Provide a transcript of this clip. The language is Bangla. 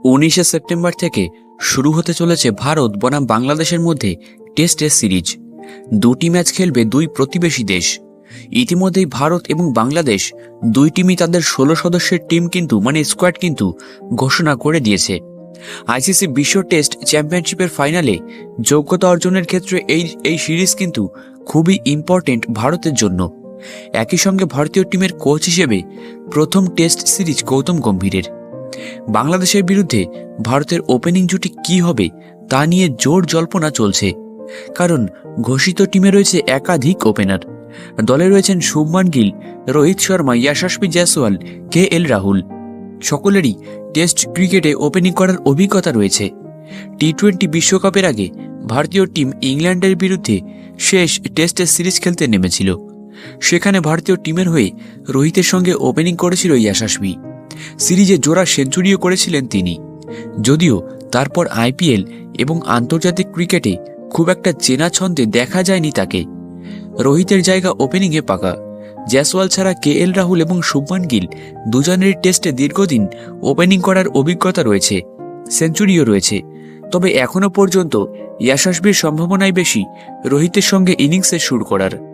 19শে সেপ্টেম্বর থেকে শুরু হতে চলেছে ভারত বনাম বাংলাদেশের মধ্যে টেস্টের সিরিজ। দুটি ম্যাচ খেলবে দুই প্রতিবেশী দেশ। ইতিমধ্যেই ভারত এবং বাংলাদেশ দুই টিমই তাদের 16 সদস্যের টিম স্কোয়াড ঘোষণা করে দিয়েছে। আইসিসি বিশ্ব টেস্ট চ্যাম্পিয়নশিপের ফাইনালে যোগ্যতা অর্জনের ক্ষেত্রে এই সিরিজ খুবই ইম্পর্টেন্ট ভারতের জন্য। একই সঙ্গে ভারতীয় টিমের কোচ হিসেবে প্রথম টেস্ট সিরিজ গৌতম গম্ভীরের। বাংলাদেশের বিরুদ্ধে ভারতের ওপেনিং জুটি কি হবে তা নিয়ে জোর জল্পনা চলছে, কারণ ঘোষিত টিমে রয়েছে একাধিক ওপেনার। দলে রয়েছেন শুভমান গিল, রোহিত শর্মা, যশস্বী জয়সওয়াল, KL রাহুল। সকলেরই টেস্ট ক্রিকেটে ওপেনিং করার অভিজ্ঞতা রয়েছে। টি-20 বিশ্বকাপের আগে ভারতীয় টিম ইংল্যান্ডের বিরুদ্ধে শেষ টেস্টের সিরিজ খেলতে নেমেছিল। সেখানে ভারতীয় টিমের হয়ে রোহিতের সঙ্গে ওপেনিং করেছিল যশস্বী। সিরিজে জোড়া সেঞ্চুরিও করেছিলেন তিনি। যদিও তারপর IPL এবং আন্তর্জাতিক ক্রিকেটে খুব একটা চেনা ছন্দে দেখা যায়নি তাকে। রোহিতের জায়গা ওপেনিংয়ে পাকা। জয়সওয়াল ছাড়া KL রাহুল এবং শুভমান গিল দুজনেরই টেস্টে দীর্ঘদিন ওপেনিং করার অভিজ্ঞতা রয়েছে, সেঞ্চুরিও রয়েছে। তবে এখনও পর্যন্ত যশস্বীর সম্ভাবনাই বেশি রোহিতের সঙ্গে ইনিংসে শুরু করার।